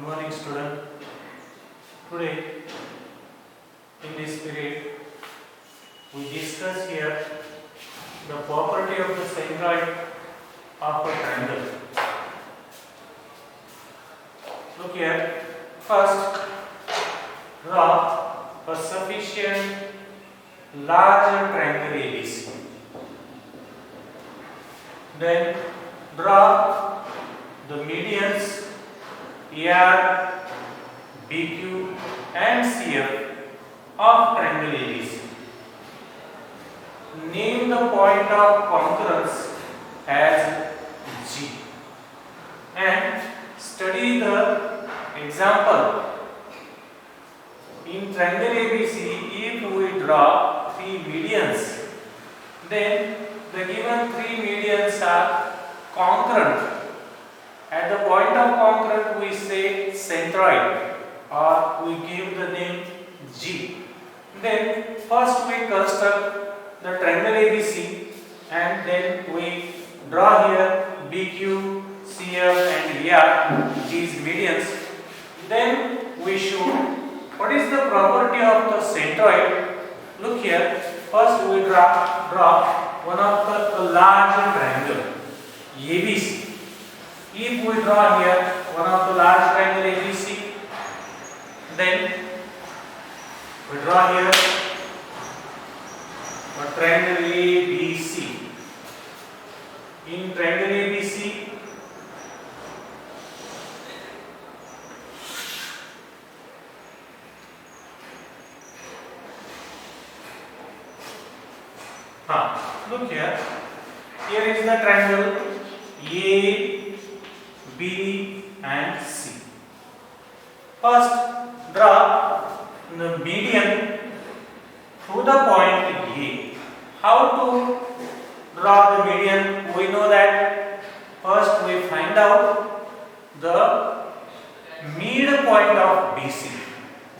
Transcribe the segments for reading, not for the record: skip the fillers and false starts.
Good morning, student. Today, in this period, we discuss here the property of the centroid of a triangle. Look here. First, draw a sufficient large triangle ABC. Then, draw the medians AR, BQ and CF of triangle ABC. Name the point of concurrence as G and study the example. In triangle ABC, if we draw three medians, then the given three medians are concurrent. At the point of concurrent, we say centroid, or we give the name G. Then first we construct the triangle ABC, and then we draw here BQ, CF and AR, these medians. Then we show what is the property of the centroid. Look here. First we draw one of the large triangle ABC. If we draw here one of the large triangle ABC, then we draw here a triangle ABC. In triangle ABC, look here. Here is the triangle A, B and C. First, draw the median to the point A. How to draw the median? We know that first we find out the midpoint of BC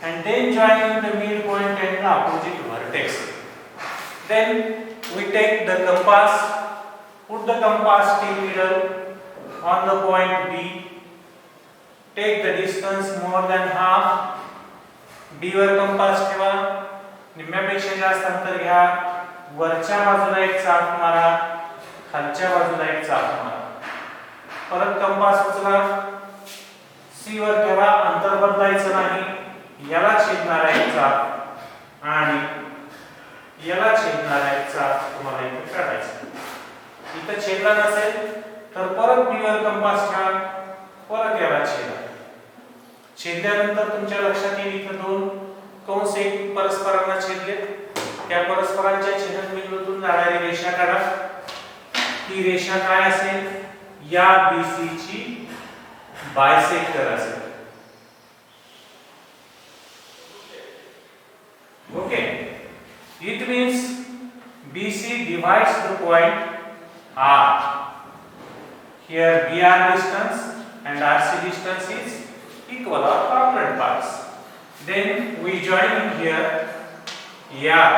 and then join the midpoint and the opposite vertex. Then we take the compass, put the compass till middle on the point B, take the distance more than half, B were compass ठेवा, निम्म्यापेक्षा जास्त अंतर घ्या, वरच्या बाजूला एक चाप मारा, खालच्या बाजूला एक चाप मारा, परत कंपास उचला, C वर ठेवा, अंतर बदलायचं नाही, याला छेदणारा एक चाप आणि याला छेदणारा एक चाप तुम्हाला इथे काढायचा. इथे छेदला नसेल तर परत B वर कंपास ठेवा, परत याला छेदा. छेदल्यानंतर तुमच्या लक्षात येईल इथे दोन कंस एक परस्परांना छेदले, त्या परस्परांच्या छेदनबिंदूतून जाणारी रेषा काढा. ती रेषा काय असेल? या BC ची बायसेक्टर असेल. Okay, it means BC divides the point R. Here BR distance and RC distance is equal or congruent parts. Then we join in here AR.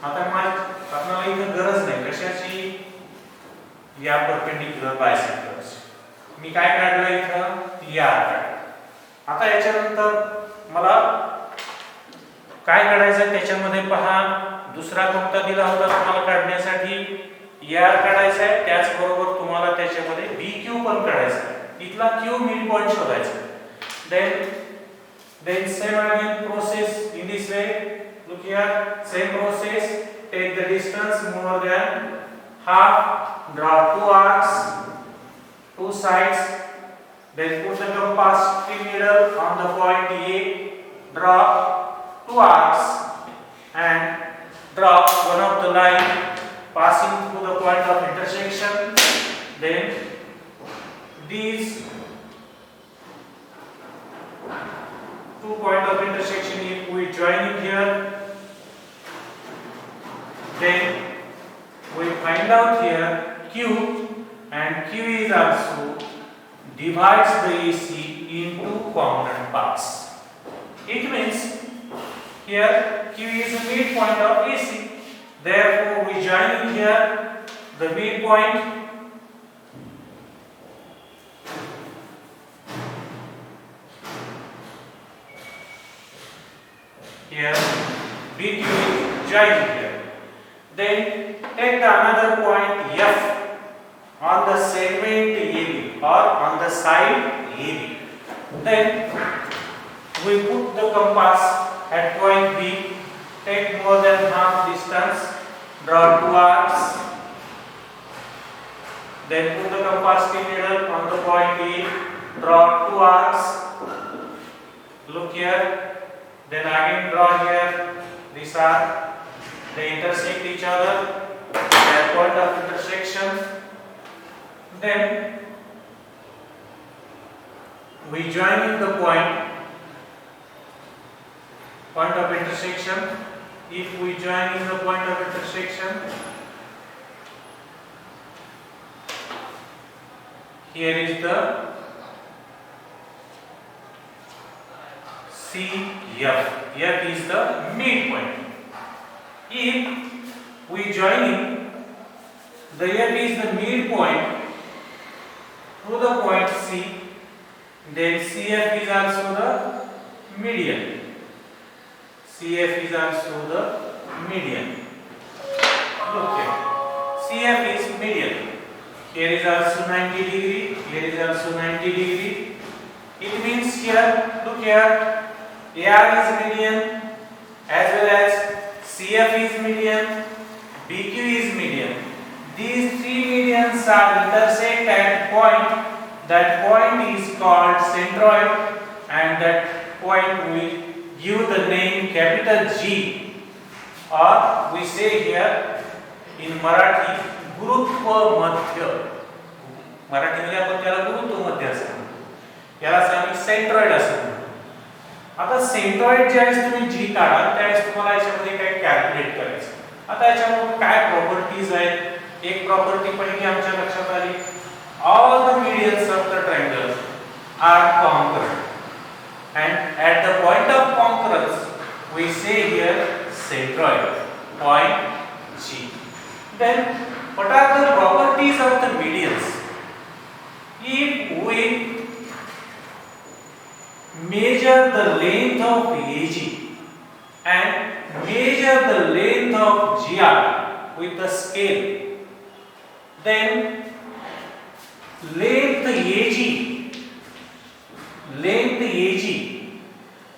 आता आपल्याला इथे गरज नाही कशाची, या परपेंडिक्युलर बायसेक्टर्स. मी काय काढलं इथं? AR काढलं. आता याच्यानंतर मला काय काढायचं त्याच्यामध्ये पहा, दुसरा कोणता दिला होता तुम्हाला काढण्यासाठी? AR काढायचा आहे, त्याच बरोबर तुम्हाला त्याच्यामध्ये BQ पण काढायचा आहे. इथला Q मिड पॉइंट शोधायचा. then same again process in this way. Look here, same process, take the distance more than half, draw two arcs, two sides, then put the compass in middle on the point A, draw two arcs and draw one of the line passing through the point of intersection. Then these two point of intersection, if we join it here, then we find out here Q, and Q is also divides the AC into congruent parts. It means here Q is the midpoint of AC. Therefore, we joining here the midpoint. Here BQ is joining here. Then take the another point F on the segment AB or on the side AB. Then we put the compass at point B. Take more than half distance. Draw two arcs. Then put the compass needle on the point B. Draw two arcs. Look here. Then again draw here. These are they intersect each other. Their point of intersection. Then we join in the point of intersection. If we join in the point of intersection, here is the CF. F is the midpoint. If we join in, the F is the midpoint to the point C, then CF is also the median. CF is also the median. Look here. CF is median. Here is also 90 degree. Here is also 90 degree. It means here, look here, AR is median as well as CF is median, BQ is median. These three medians are intersect at point. That point is called centroid, and that point will give the name capital G, or we say here in Marathi गुरुत्व मध्य. मराठीमध्ये आपण त्याला गुरुत्व मध्य असं म्हणतो. यालाच आम्ही centroid असं म्हणतो. आता सेंट्रॉइड ज्यावेळेस तुम्ही जी काढाल त्यावेळेस तुम्हाला याच्यामध्ये काय कॅल्क्युलेट करायचं. आता याच्यामध्ये काय प्रॉपर्टीज आहेत. एक प्रॉपर्टी पहिली आमच्या लक्षात आली, all the medians of the triangle are concurrent, and at the point of concurrence we say here centroid, point G. Then what are the properties of the medians? If we measure the length of AG and measure the length of GR with the scale, then length AG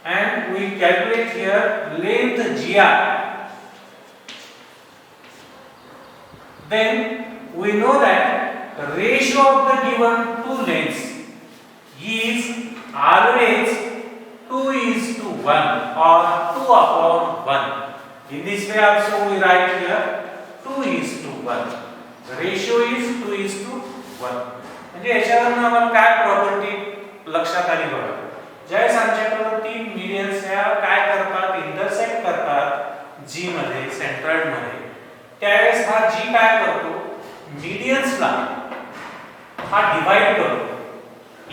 and we calculate here length GR, then we know that ratio of the given two lengths is always 2:1 or 2/1. In this way also we write here 2:1. The ratio is 2:1. म्हणजे याच्यावरून आम्हाला काय property लक्षात आली बघा. ज्यावेळेस आमच्याकडे तीन मीडियन्स ह्या काय करतात, इंटरसेक्ट करतात जी मध्ये, सेंट्रॉइड मध्ये, त्यावेळेस हा जी काय करतो, मीडियन्सला हा डिवाइड करतो.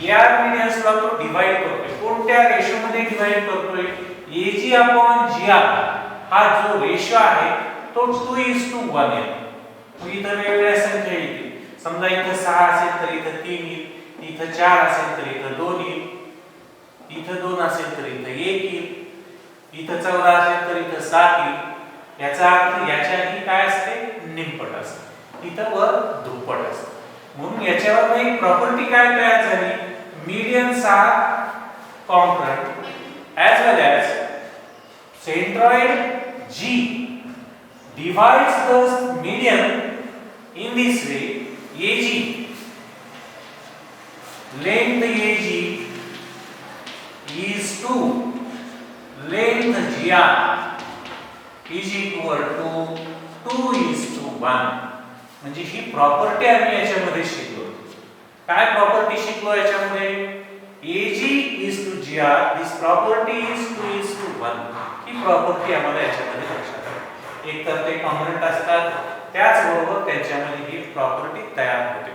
या मीडियन्सला तो डिवाइड करतोय. कोणत्या रेशो मध्ये डिवाइड करतोय? AG/GR हा जो रेशो आहे तो 2:1 आहे. इथं वेगवेगळ्या संख्या येतील. समजा इथं 6 असेल तर इथं 3 येईल, इथं 4 असेल तर इथं 2 येईल, इथं 2 असेल तर इथं 1 येईल, इथं 14 असेल तर इथं 7 येईल. याचा अर्थ याच्याही काय असते, निमपट असते. इथं वर दुप्पट असते. म्हणून याच्यावर एक प्रॉपर्टी काय तयार झाली, medians are concurrent as well as centroid G divides the median in this way. AG, length AG is 2, length GR is equal to 2:1. म्हणजे ही प्रॉपर्टी आम्ही याच्यामध्ये शिकलो. काय प्रॉपर्टी शिकलो याच्यामध्ये? AG/GR, this property is 2:1. He property आम्हाला याच्यामध्ये लक्षात आली. एक तर ते कॉन्ग्रुएंट असतात, त्याचबरोबर त्यांच्यामध्ये ही प्रॉपर्टी तयार होते.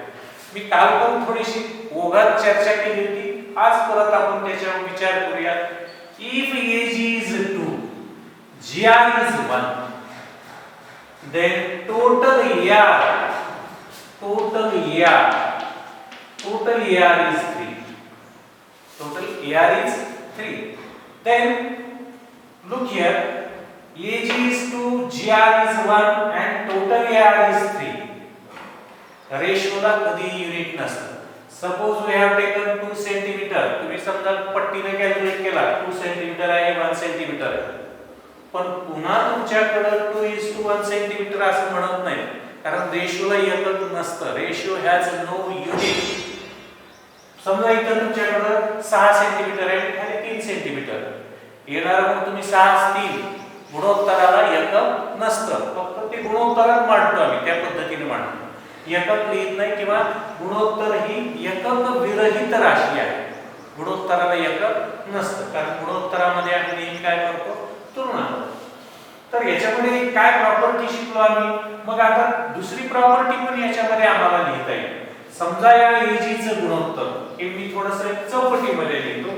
मी काल पण थोडीशी ओघात चर्चा केली होती. आज परत आपण त्याच्यावर विचार करूया. If AG is 2, GR is 1, then total AR, total AR is 3. Total AR is 3. Then look here, AG is 2, GR is 1 and total AR is 3. Ratio ला कधी युनिट नसतं. Suppose we have taken 2 centimeter. तुम्ही समजा पट्टीने calculate केला 2 centimetre आहे 1 centimetre आहे. पण पुन्हा तुमच्याकडे 2:1 सेंटीमीटर असं म्हणत नाही, कारण रेशोला एकच नसतं. Ratio has no unit. समजा इथं तुमच्याकडे 6 सेंटीमीटर आहे आणि 3 सेंटीमीटर येणार, मग तुम्ही 6 3 गुणोत्तराला एकक नसतं, फक्त ते गुणोत्तरात मांडतो आम्ही, त्या पद्धतीने मांडतो. एकक लिहित नाही किंवा गुणोत्तर ही एकक विरहित राशी आहे. गुणोत्तराला एकक नसतं, कारण गुणोत्तरामध्ये आम्ही नेहमी काय करतो, तुलना. तर याच्यामध्ये काय प्रॉपर्टी शिकलो आम्ही, मग आता दुसरी प्रॉपर्टी पण याच्यामध्ये आम्हाला लिहिता येईल. समजा या AG चं गुणोत्तर हे मी थोडंसं चौकटीमध्ये लिहितो.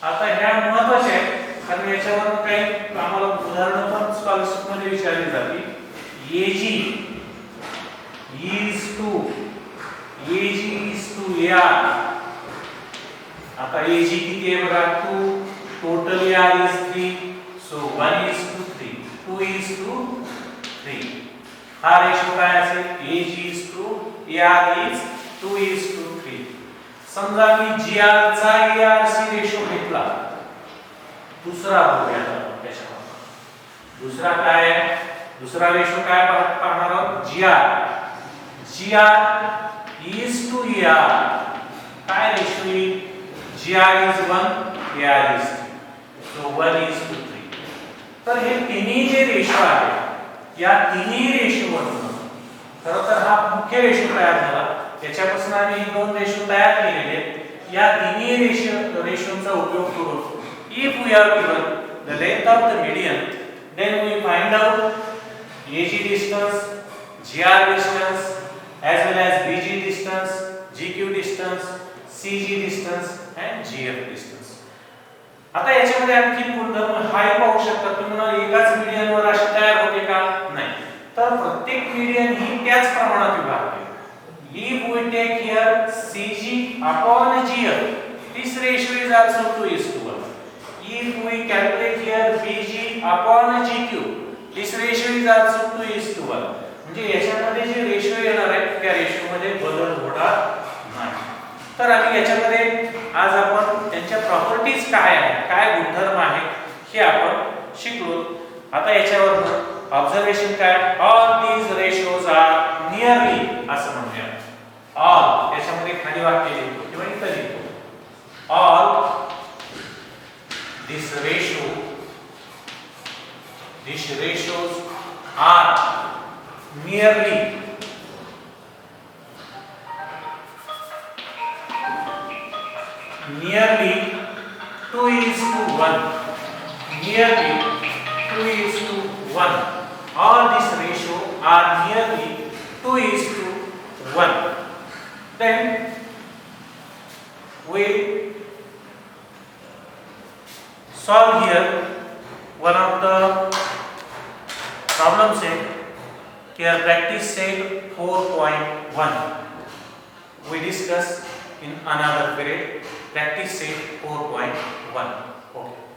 आता ह्या महत्त्वाच्या आहेत, कारण याच्यावर काही आम्हाला उदाहरणं पण स्कॉलरशिप मध्ये विचारली जातील. AG is to AR. आता AG किती आहे बघा, 2, total AR is 3, so 1:3, 2:3. हा रेशो काय असेल, AG is to AR is 2:3. समजा मी GR चा ARC रेशो घेतला, दुसरा बघूया त्याच्यामध्ये. दुसरा काय आहे, दुसरा रेशो काय पाहणार आहोत, GR is to AR. काय रेशो येईल, GR is 1, AR is 3, so 1:3. तर हे तिन्ही जे रेशो आहेत, या तिन्ही रेशोवरून खरं तर हा मुख्य रेशो तयार झाला. याच्यापासून आम्ही 2 रेशो तयार केलेले आहेत. या तिन्ही रेशोचा उपयोग करून if we are given the length of the median, then we find out AG distance, GR distance, as well as BG distance, GQ distance, CG distance and GF distance. आता याच्यामध्ये आणखी गुणधर्म हाय पाहू शकता तुम्ही. एकाच मीडियनवर अशी तयार होते का, नाही. तर प्रत्येक मीडियन ही त्याच प्रमाणात विभागते. If we take here CG upon GF, this ratio is also 2:1. If we calculate here BG upon GQ, this ratio is also 2:1. म्हणजे याच्यामध्ये जे रेशो येणार आहे त्या रेशो मध्ये बदल होणार नाही. तर आम्ही याच्यामध्ये आज आपण त्यांच्या प्रॉपर्टीज काय आहेत, काय गुणधर्म आहेत हे आपण शिकलो. आता याच्यावर ऑब्झर्वेशन काय, all these ratios are nearly असं म्हणूया. ऑल याच्यामध्ये खाली वाक्य लिहितो किंवा इथं लिहितो, all this ratios are nearly nearly 2:1. Nearly 2:1. All these ratio are nearly 2:1. Then we solve here one of the problem set. Here practice set 4.1. We discuss in another period. Practice set 4.1. Okay.